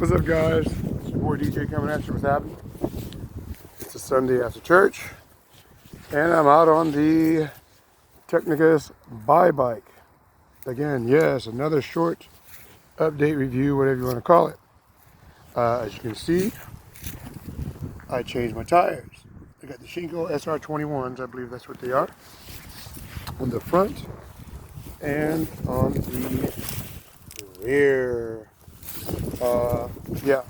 What's up, guys? It's your boy DJ coming at you. What's happening? It's a Sunday after church, and I'm out on the Tecnigas Bye Bike. Again, yes, another short update review, whatever you want to call it. As you can see, I changed my tires. I got the Shinko SR21s, I believe that's what they are, on the front and on the rear. Yeah.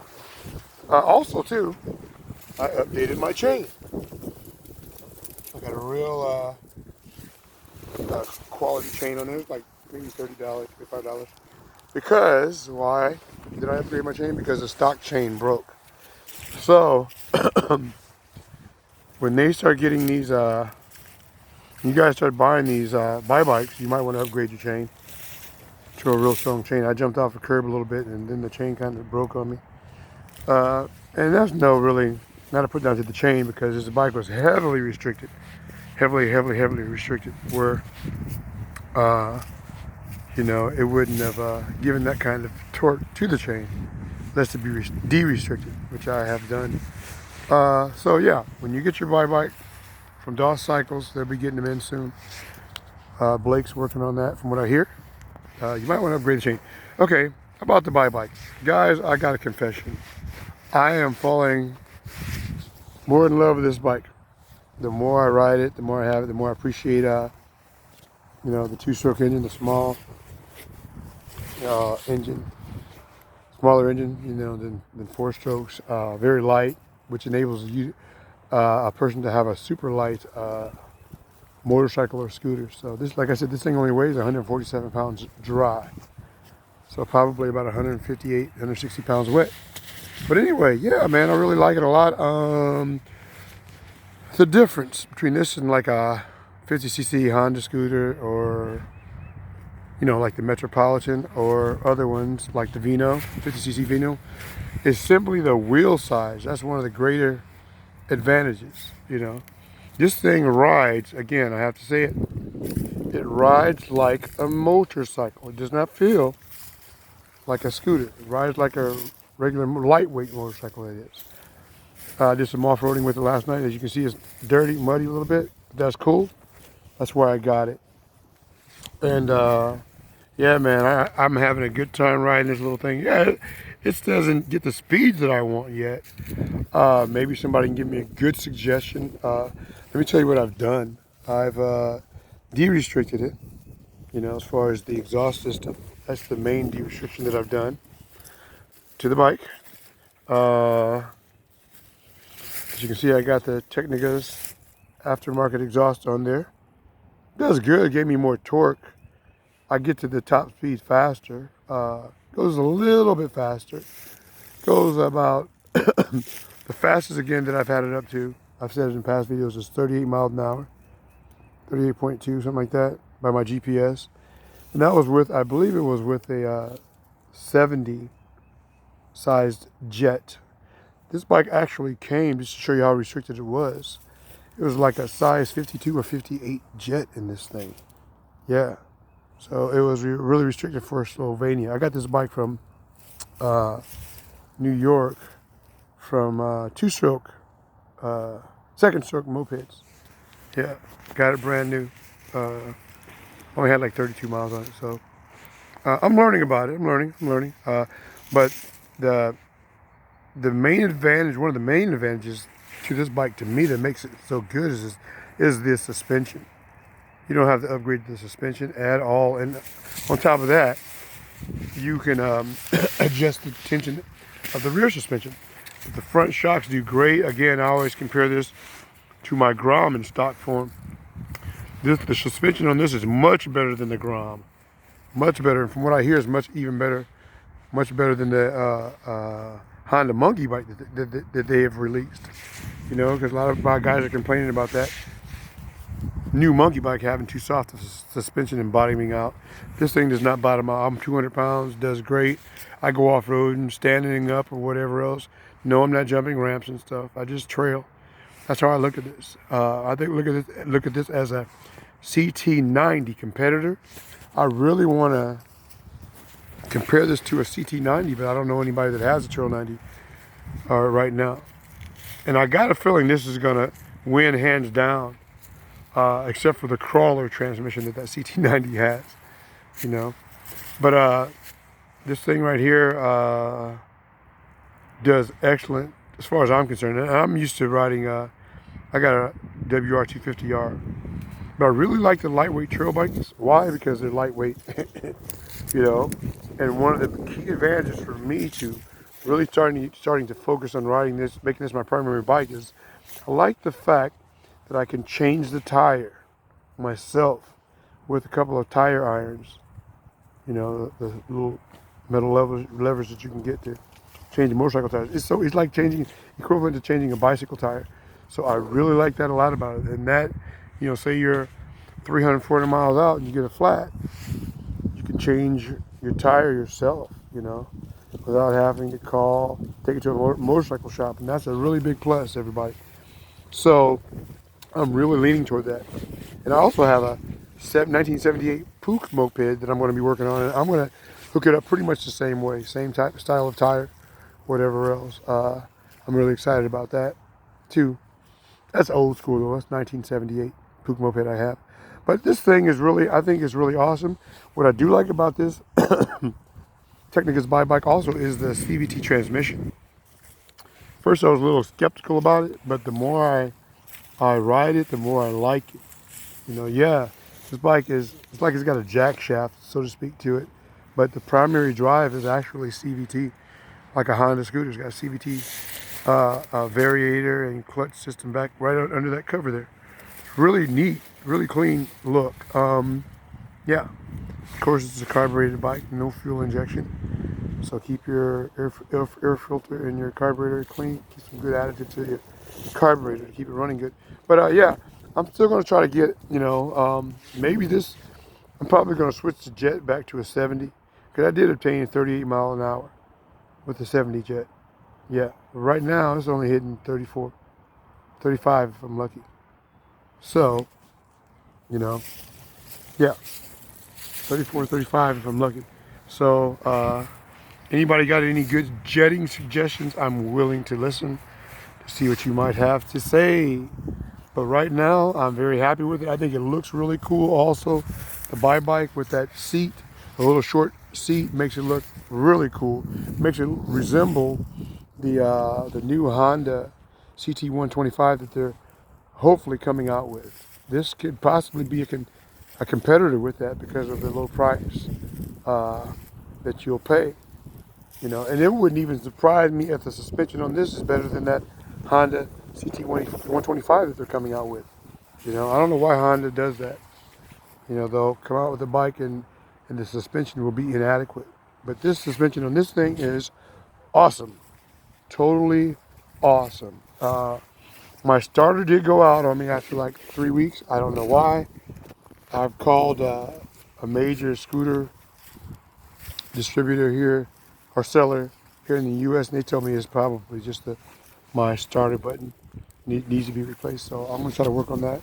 Also, too, I updated my chain. I got a real quality chain on there, like maybe $30, $25. Because, why did I upgrade my chain? Because the stock chain broke. So, when they start getting these, you guys start buying these Bye Bikes, you might want to upgrade your chain to a real strong chain. I jumped off the curb a little bit and then the chain kind of broke on me. And that's really not to put down to the chain, because this bike was heavily restricted. Heavily restricted, where it wouldn't have given that kind of torque to the chain unless it be de-restricted, which I have done. So yeah, when you get your Bye Bike from DOS Cycles, they'll be getting them in soon. Blake's working on that from what I hear. You might want to upgrade the chain. Okay, about the Bye Bike. Guys, I got a confession. I am falling more in love with this bike. The more I ride it, the more I have it, the more I appreciate the two-stroke engine, the small engine, smaller engine, than four strokes. Very light, which enables you a person to have a super light motorcycle or scooter. So this, like I said, this thing only weighs 147 pounds dry. So probably about 158, 160 pounds wet. But anyway, yeah, man, I really like it a lot. The difference between this and like a 50cc Honda scooter, or like the Metropolitan, or other ones like the Vino, 50cc Vino, is simply the wheel size. That's one of the greater advantages. This thing rides, again, I have to say it, it rides like a motorcycle. It does not feel like a scooter. It rides like a regular lightweight motorcycle. It is. I did some off-roading with it last night. As you can see, it's dirty, muddy a little bit. That's cool. That's why I got it. And yeah, man, I'm having a good time riding this little thing. Yeah, it doesn't get the speeds that I want yet. Maybe somebody can give me a good suggestion. Let me tell you what I've done. I've de-restricted it, as far as the exhaust system. That's the main de-restriction that I've done to the bike. As you can see, I got the Tecnigas aftermarket exhaust on there. Does good, gave me more torque. I get to the top speed faster. Goes a little bit faster. Goes about, the fastest again that I've had it up to, I've said it in past videos, is 38 miles an hour. 38.2, something like that, by my GPS. And that was with, I believe it was with a 70 sized Jet. This bike actually came, just to show you how restricted it was. It was like a size 52 or 58 Jet in this thing. Yeah. So it was really restricted for Slovenia. I got this bike from New York, from two-stroke, second-stroke mopeds. Yeah, got it brand new. Only had like 32 miles on it, so I'm learning about it. I'm learning. But the main advantage, one of the main advantages to this bike, to me, that makes it so good is the suspension. You don't have to upgrade the suspension at all, and on top of that, you can adjust the tension of the rear suspension. The front shocks do great. Again, I always compare this to my Grom in stock form. The suspension on this is much better than the Grom. Much better. And from what I hear, is much better than the Honda Monkey Bike that they have released. Because a lot of my guys are complaining about that new Monkey Bike having too soft a suspension and bottoming out. This thing does not bottom out. I'm 200 pounds, does great. I go off-roading, standing up or whatever else. No, I'm not jumping ramps and stuff. I just trail. That's how I look at this. I think look at this as a CT90 competitor. I really want to compare this to a CT90, but I don't know anybody that has a Trail 90 right now. And I got a feeling this is going to win hands down, except for the crawler transmission that CT90 has, you know. But this thing right here does excellent as far as I'm concerned. And I'm used to riding, I got a WR250R. But I really like the lightweight trail bikes. Why? Because they're lightweight, you know. And one of the key advantages for me to really starting to focus on riding this, making this my primary bike, is I like the fact that I can change the tire myself with a couple of tire irons. You know, the little metal levers that you can get to change motorcycle tires. It's like changing, equivalent to changing a bicycle tire. So I really like that a lot about it. And that, you know, say you're 300, 400 miles out and you get a flat, you can change your tire yourself, you know, without having to take it to a motorcycle shop. And that's a really big plus, everybody. So I'm really leaning toward that. And I also have a 1978 Pook moped that I'm going to be working on. And I'm going to hook it up pretty much the same way, same type, style of tire, whatever else. I'm really excited about that too. That's old school though. That's 1978 Pook moped I have. But this thing is really, I think is really awesome. What I do like about this Tecnigas Bye Bike also is the CVT transmission. First I was a little skeptical about it, but the more I ride it, the more I like it. You know, yeah, this bike it's like it's got a jack shaft, so to speak, to it. But the primary drive is actually CVT, like a Honda scooter. It's got a CVT variator and clutch system back right under that cover there. Really neat, really clean look. Yeah, of course it's a carbureted bike, no fuel injection. So keep your air filter and your carburetor clean. Keep some good additive to your carburetor to keep it running good. But yeah, I'm still going to try to get, you know, maybe this, I'm probably going to switch the jet back to a 70. Because I did obtain 38 mile an hour with the 70 jet. Yeah, right now it's only hitting 34, 35 if I'm lucky. So, you know, yeah, 34, 35 if I'm lucky. So, anybody got any good jetting suggestions? I'm willing to listen to see what you might have to say. But right now, I'm very happy with it. I think it looks really cool. Also, the Bye Bike with that seat, a little short seat, makes it look really cool. Makes it resemble the new Honda CT125 that they're hopefully coming out with. This could possibly be a competitor with that because of the low price that you'll pay. You know, and it wouldn't even surprise me if the suspension on this is better than that Honda CT125 that they're coming out with. You know, I don't know why Honda does that. You know, they'll come out with a bike and the suspension will be inadequate. But this suspension on this thing is awesome. Totally awesome. My starter did go out on me after like 3 weeks. I don't know why. I've called a major scooter distributor here, or seller here in the U.S., and they told me it's probably just my starter button needs to be replaced. So I'm going to try to work on that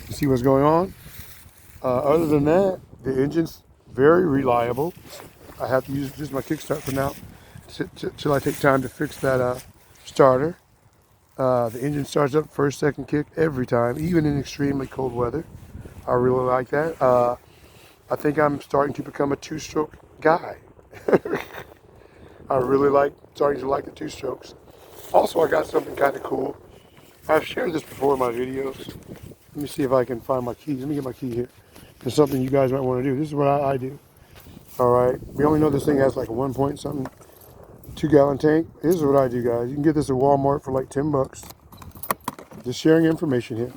and see what's going on. Other than that, the engine's very reliable. I have to use just my kickstart for now till I take time to fix that starter. The engine starts up first, second kick every time, even in extremely cold weather. I really like that. I think I'm starting to become a two-stroke guy. I really starting to like the two strokes. Also, I got something kind of cool. I've shared this before in my videos. Let me see if I can find my keys. Let me get my key here. There's something you guys might want to do. This is what I do. All right. We only know this thing has like a 1 point something 2-gallon tank. This is what I do, guys. You can get this at Walmart for like 10 bucks. Just sharing information here.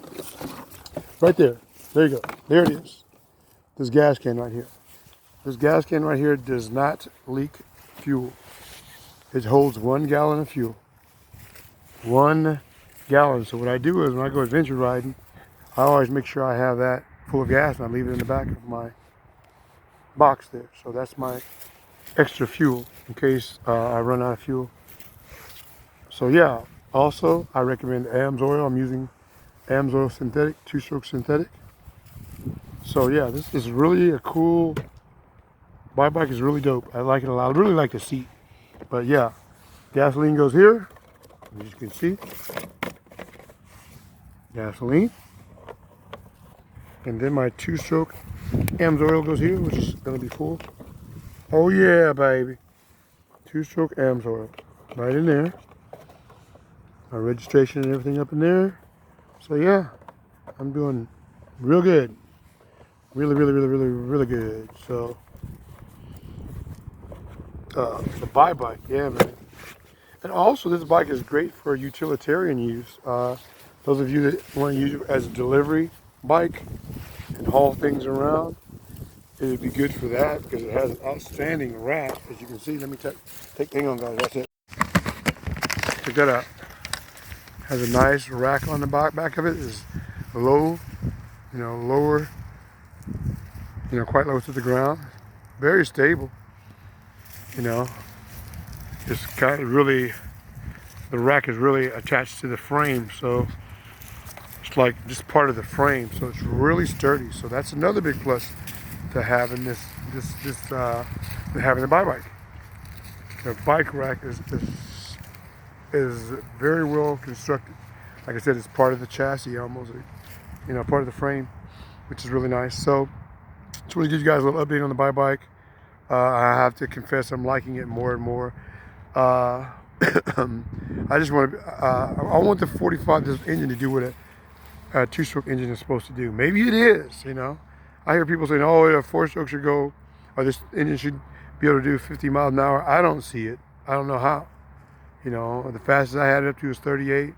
Right there. There you go. There it is. This gas can right here. This gas can right here does not leak fuel. It holds 1 gallon of fuel. 1 gallon. So what I do is when I go adventure riding, I always make sure I have that full of gas and I leave it in the back of my box there. So that's my extra fuel in case I run out of fuel. So yeah, also I recommend AMSOIL. I'm using AMSOIL synthetic, 2-stroke synthetic. So yeah, this is really a cool Bye Bike is really dope. I like it a lot. I really like the seat. But yeah, gasoline goes here, as you can see. Gasoline. And then my 2-stroke AMS oil goes here, which is going to be full. Oh yeah, baby. 2-stroke AMS oil. Right in there. My registration and everything up in there. So yeah, I'm doing real good. Really, really, really, really, really good. So, the Bye Bike, yeah, man. And also, this bike is great for utilitarian use. Those of you that want to use it as a delivery bike and haul things around, it would be good for that because it has an outstanding rack, as you can see. Let me hang on, guys. That's it. Check that out. Has a nice rack on the back of it. Is low, lower, quite low to the ground. Very stable. It's kind of really, the rack is really attached to the frame, so it's like just part of the frame, so it's really sturdy. So that's another big plus to having having the Bye Bike. The bike rack is very well constructed. Like I said, it's part of the chassis almost, part of the frame, which is really nice. So just want to give you guys a little update on the Bye Bike. I have to confess I'm liking it more and more. I just want to, I want the 45, this engine to do what a 2-stroke engine is supposed to do. Maybe it is, I hear people saying, oh, a 4-stroke should go, or this engine should be able to do 50 miles an hour. I don't see it. I don't know how. The fastest I had it up to was 38.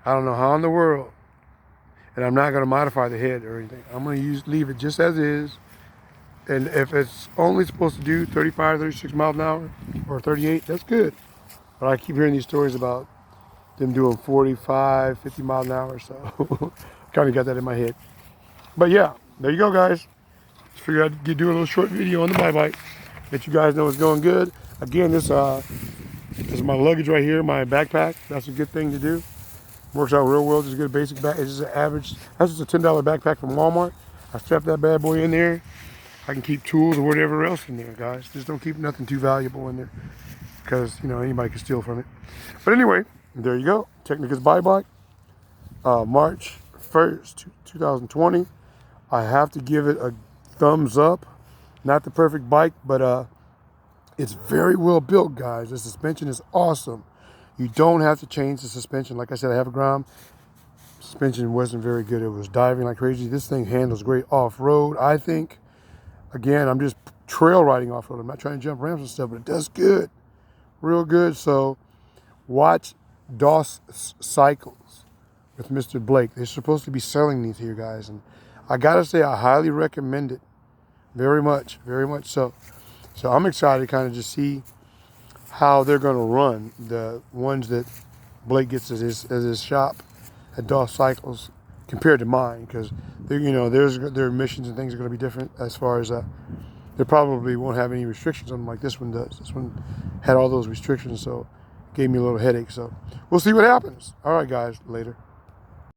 I don't know how in the world. And I'm not going to modify the head or anything. I'm going to leave it just as is. And if it's only supposed to do 35, 36 miles an hour, or 38, that's good. But I keep hearing these stories about them doing 45, 50 miles an hour, so kind of got that in my head. But yeah, there you go, guys. Just figured I'd do a little short video on the Bye Bike. Let you guys know it's going good. Again, this is my luggage right here, my backpack. That's a good thing to do. Works out real well. Just a good basic bag. It's just an average. That's just a $10 backpack from Walmart. I strapped that bad boy in there. I can keep tools or whatever else in there, guys. Just don't keep nothing too valuable in there because, anybody can steal from it. But anyway, there you go. Tecnigas Bye Bike, March 1st, 2020. I have to give it a thumbs up. Not the perfect bike, but it's very well built, guys. The suspension is awesome. You don't have to change the suspension. Like I said, I have a ground. Suspension wasn't very good. It was diving like crazy. This thing handles great off-road, I think. Again, I'm just trail riding off-road. I'm not trying to jump ramps and stuff, but it does good. Real good. So watch DOS Cycles with Mr. Blake. They're supposed to be selling these here, guys. And I got to say, I highly recommend it. Very much so. So I'm excited to kind of just see how they're going to run the ones that Blake gets at his shop at DOS Cycles compared to mine, because their emissions and things are going to be different as far as they probably won't have any restrictions on them like this one does. This one had all those restrictions, so it gave me a little headache. So we'll see what happens. All right, guys, later.